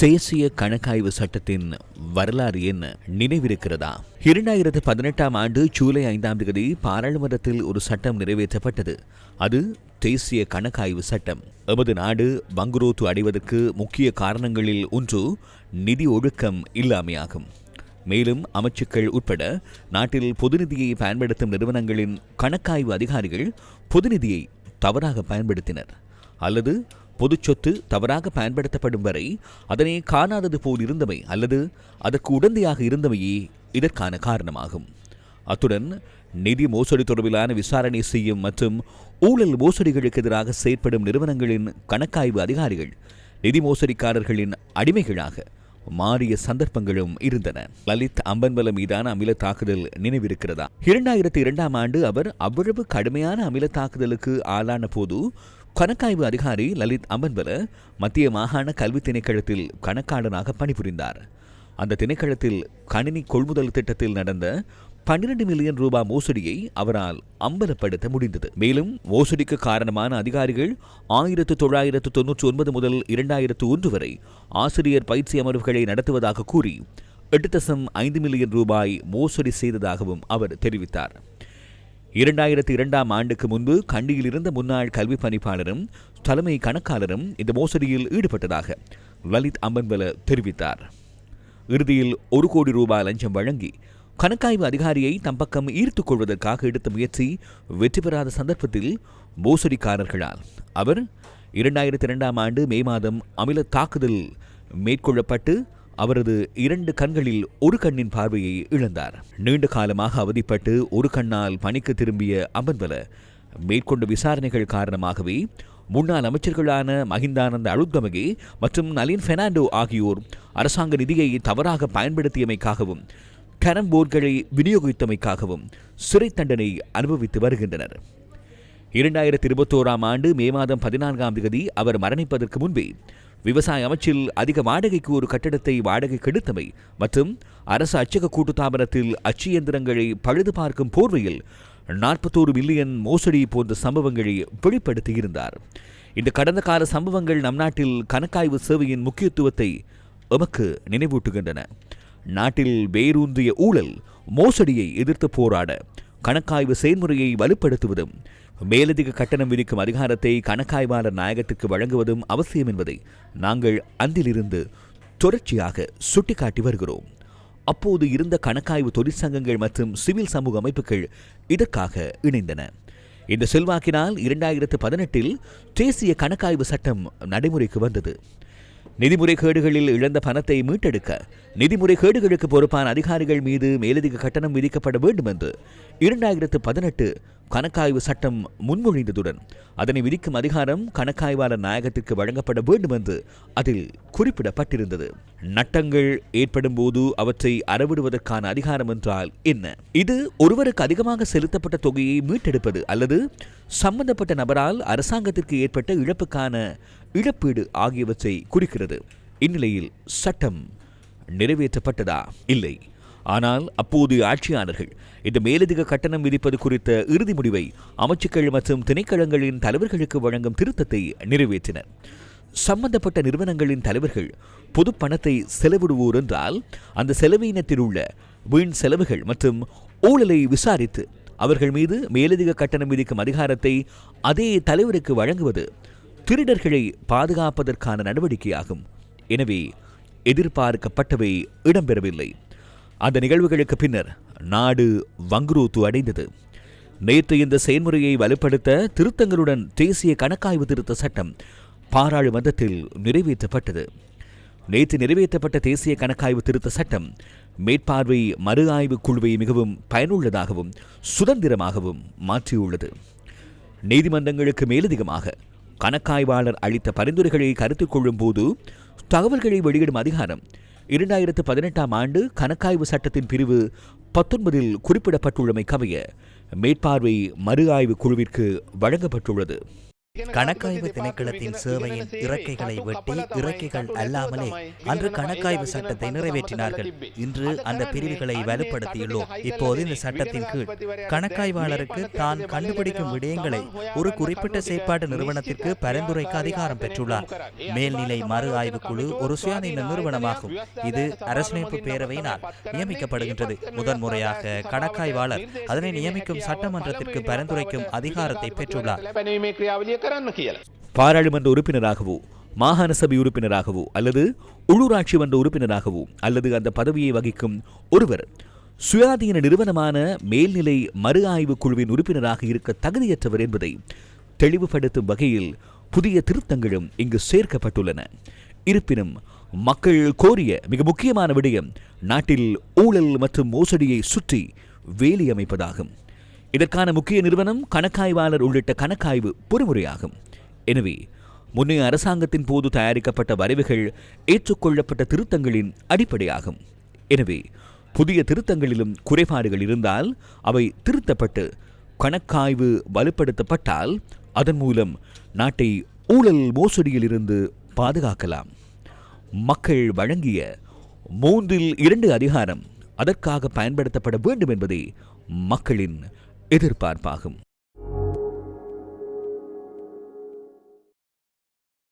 தேசிய கணக்காய்வு சட்டத்தின் வரலாறு என்ன நினைவிருக்கிறதா? 2018 ஆண்டு ஜூலை 5ஆம் தேதி பாராளுமன்றத்தில் ஒரு சட்டம் நிறைவேற்றப்பட்டது. அது தேசிய கணக்காய்வு சட்டம். எமது நாடு வங்குரோத்து அடைவதற்கு முக்கிய காரணங்களில் ஒன்று நிதி ஒழுக்கம் இல்லாமையாகும். மேலும் அமைச்சுக்கள் உட்பட நாட்டில் பொதுநிதியை பயன்படுத்தும் நிறுவனங்களின் கணக்காய்வு அதிகாரிகள் பொதுநிதியை தவறாக பயன்படுத்தினர் அல்லது பொது சொத்து தவறாக பயன்படுத்தப்படும் வரை அதனை காணாதது போல் இருந்தமை அல்லது அதற்கு உடந்தையாக இருந்தமையே இதற்கான காரணமாகும். அத்துடன் நிதி மோசடி தொடர்பிலான விசாரணை செய்யும் மற்றும் ஊழல் மோசடிகளுக்கு எதிராக செயற்படும் நிறுவனங்களின் கணக்காய்வு அதிகாரிகள் நிதி மோசடிக்காரர்களின் அடிமைகளாக மாறிய சந்தர்ப்பங்களும் இருந்தன. லலித் அம்பன்வல மீதான அமில தாக்குதல் நினைவிருக்கிறதா? 2002ஆம் ஆண்டு அவர் அவ்வளவு கடுமையான அமில தாக்குதலுக்கு ஆளான போது கணக்காய்வு அதிகாரி லலித் அம்பன்வல மத்திய மாகாண கல்வி திணைக்களத்தில் கணக்காளராக பணிபுரிந்தார். அந்த திணைக்களத்தில் கணினி கொள்முதல் திட்டத்தில் நடந்த 12 மில்லியன் ரூபாய் மோசடியை அவரால் அம்பலப்படுத்த முடிந்தது. மேலும் மோசடிக்கு காரணமான அதிகாரிகள் 1999 முதல் 2001 வரை ஆசிரியர் பயிற்சி அமர்வுகளை நடத்துவதாக கூறி 8.5 மில்லியன் ரூபாய் மோசடி செய்ததாகவும் அவர் தெரிவித்தார். 2002ஆம் ஆண்டுக்கு முன்பு கண்டியில் இருந்த முன்னாள் கல்வி பணிப்பாளரும் தலைமை கணக்காளரும் இந்த மோசடியில் ஈடுபட்டதாக லலித் அம்பன்வல தெரிவித்தார். இறுதியில் 1 கோடி ரூபாய் லஞ்சம் வழங்கி கணக்காய்வு அதிகாரியை தம் பக்கம் ஈர்த்துக் கொள்வதற்காக எடுத்த முயற்சி வெற்றி பெறாத சந்தர்ப்பத்தில் மோசடிக்காரர்களால் அவர் 2002ஆம் ஆண்டு மே மாதம் அமில தாக்குதல் மேற்கொள்ளப்பட்டு அவரது 2 கண்களில் ஒரு கண்ணின் பார்வையை இழந்தார். நீண்ட காலமாக அவதிப்பட்டு ஒரு கண்ணால் பணிக்கு திரும்பிய அம்பன்வல மேற்கொண்ட விசாரணைகள் காரணமாகவே முன்னாள் அமைச்சர்களான மஹிந்தானந்த அழுத்கமகே மற்றும் நளின் பெர்னாண்டோ ஆகியோர் அரசாங்க நிதியை தவறாக பயன்படுத்தியமைக்காகவும் கரம் போர்டுகளை விநியோகித்தமைக்காகவும் சிறை தண்டனை அனுபவித்து வருகின்றனர். 2021ஆம் ஆண்டு மே மாதம் 14ஆம் தேதி அவர் மரணிப்பதற்கு முன்பே விவசாய அமைச்சில் அதிக வாடகைக்கு ஒரு கட்டடத்தை வாடகைக்கு எடுத்தமை மற்றும் அரசு அச்சக கூட்டுத்தாபனத்தில் அச்சு இயந்திரங்களை பழுது பார்க்கும் போர்வையில் 41 மில்லியன் மோசடி போன்ற சம்பவங்களை வெளிப்படுத்தியிருந்தார். இந்த கடந்த கால சம்பவங்கள் நம் நாட்டில் கணக்காய்வு சேவையின் முக்கியத்துவத்தை எமக்கு நினைவூட்டுகின்றன. நாட்டில் வேரூன்றிய ஊழல் மோசடியை எதிர்த்து போராட கணக்காய்வு செயல்முறையை வலுப்படுத்துவதும் மேலதிக கட்டணம் விதிக்கும் அதிகாரத்தை கணக்காய்வாளர் நாயகத்திற்கு வழங்குவதும் அவசியம் என்பதை நாங்கள் அன்றிலிருந்து தொடர்ச்சியாக சுட்டிக்காட்டி வருகிறோம். அப்போது இருந்த கணக்காய்வு தொழிற்சங்கங்கள் மற்றும் சிவில் சமூக அமைப்புகள் இதற்காக இணைந்தன. இந்த செல்வாக்கினால் 2018இல் தேசிய கணக்காய்வு சட்டம் நடைமுறைக்கு வந்தது. நிதிமுறைகேடுகளில் இழந்த பணத்தை மீட்டெடுக்க நிதிமுறைகேடுகளுக்கு பொறுப்பான அதிகாரிகள் மீது மேலதிக கட்டணம் விதிக்கப்பட வேண்டும் என்று 2018 கணக்காய்வு சட்டம் முன்மொழிந்ததுடன் அதனை விதிக்கும் அதிகாரம் கணக்காய்வாளர் நாயகத்திற்கு வழங்கப்பட வேண்டும் என்று அதில் குறிப்பிடப்பட்டிருந்தது. நட்டங்கள் ஏற்படும் போது அவற்றை அறவிடுவதற்கான அதிகாரம் என்றால் என்ன? இது ஒருவருக்கு அதிகமாக செலுத்தப்பட்ட தொகையை மீட்டெடுப்பது அல்லது சம்பந்தப்பட்ட நபரால் அரசாங்கத்திற்கு ஏற்பட்ட இழப்புக்கான இழப்பீடு ஆகியவற்றை குறிக்கிறது. இந்நிலையில் சட்டம் நிறைவேற்றப்பட்டதா? இல்லை. ஆனால் அப்போதைய ஆட்சியாளர்கள் இந்த மேலதிக கட்டணம் விதிப்பது குறித்த இறுதி முடிவை அமைச்சுக்கள் மற்றும் திணைக்களங்களின் தலைவர்களுக்கு வழங்கும் திருத்தத்தை நிறைவேற்றினர். சம்பந்தப்பட்ட நிறுவனங்களின் தலைவர்கள் பொது பணத்தை செலவிடுவோர் என்றால் அந்த செலவினத்தில் உள்ள வீண் செலவுகள் மற்றும் ஊழலை விசாரித்து அவர்கள் மீது மேலதிக கட்டணம் விதிக்கும் அதிகாரத்தை அதே தலைவருக்கு வழங்குவது திருடர்களை பாதுகாப்பதற்கான நடவடிக்கையாகும். எனவே எதிர்பார்க்கப்பட்டவை இடம்பெறவில்லை. அந்த நிகழ்வுகளுக்கு பின்னர் நாடு வங்குரோத்து அடைந்தது. நேற்று இந்த செயல்முறையை வலுப்படுத்த திருத்தங்களுடன் தேசிய கணக்காய்வு திருத்த சட்டம் பாராளுமன்றத்தில் நிறைவேற்றப்பட்டது. நேற்று நிறைவேற்றப்பட்ட தேசிய கணக்காய்வு திருத்த சட்டம் மேற்பார்வை மறு ஆய்வு குழுவை மிகவும் பயனுள்ளதாகவும் சுதந்திரமாகவும் மாற்றியுள்ளது. நீதிமன்றங்களுக்கு மேலதிகமாக கணக்காய்வாளர் அளித்த பரிந்துரைகளை கருத்தில் கொள்ளும் போது தகவல்களை வெளியிடும் அதிகாரம் 2018ஆம் ஆண்டு கணக்காய்வு சட்டத்தின் பிரிவு 19இல் குறிப்பிடப்பட்டுள்ளமை கமைய மேற்பார்வை மறு ஆய்வு குழுவிற்கு வழங்கப்பட்டுள்ளது. கணக்காய்வு திணைக்களத்தின் சேவையின் இறக்கைகளை வெட்டி இறக்கைகள் அல்லாமலே அன்று கணக்காய்வு சட்டத்தை நிறைவேற்றினார்கள். இன்று அந்த பிரிவுகளை வலுப்படுத்தியுள்ளோம். இப்போது இந்த சட்டத்தின் கீழ் கணக்காய்வாளருக்கு தான் கண்டுபிடிக்கும் விடயங்களை ஒரு குறிப்பிட்ட செயற்பாட்டு நிறுவனத்திற்கு பரிந்துரைக்க அதிகாரம் பெற்றுள்ளார். மேல்நிலை மறு ஆய்வுக்குழு ஒரு சுயாதீன நிறுவனமாகும். இது அரசியலமைப்பு பேரவையினால் நியமிக்கப்படுகின்றது. முதன்முறையாக கணக்காய்வாளர் அதனை நியமிக்கும் சட்டமன்றத்திற்கு பரிந்துரைக்கும் அதிகாரத்தை பெற்றுள்ளார். பாராளுமன்ற உறுப்பினராகவோ மாகாண சபை உறுப்பினராகவோ அல்லது உள்ளூராட்சி மன்ற உறுப்பினராகவோ அல்லது அந்த பதவியை வகிக்கும் ஒருவர் சுயாதீன நிறுவனமான மேல்நிலை மறு ஆய்வு குழுவின் உறுப்பினராக இருக்க தகுதியற்றவர் என்பதை தெளிவுபடுத்தும் வகையில் புதிய திருத்தங்களும் இங்கு சேர்க்கப்பட்டுள்ளன. இருப்பினும் மக்கள் கோரிய மிக முக்கியமான விடயம் நாட்டில் ஊழல் மற்றும் மோசடியை சுற்றி வேலி அமைப்பதாகும். இதற்கான முக்கிய நிறுவனம் கணக்காய்வாளர் உள்ளிட்ட கணக்காய்வு பொறிமுறையாகும். எனவே முன்னைய அரசாங்கத்தின் போது தயாரிக்கப்பட்ட வரைவுகள் ஏற்றுக்கொள்ளப்பட்ட திருத்தங்களின் அடிப்படையாகும். எனவே புதிய திருத்தங்களிலும் குறைபாடுகள் இருந்தால் அவை திருத்தப்பட்டு கணக்காய்வு வலுப்படுத்தப்பட்டால் அதன் மூலம் நாட்டை ஊழல் மோசடியில் இருந்து பாதுகாக்கலாம். மக்கள் வழங்கிய 3/2 அதிகாரம் அதற்காக பயன்படுத்தப்பட வேண்டும் என்பதே மக்களின் எதிர்பார்ப்பாகும்.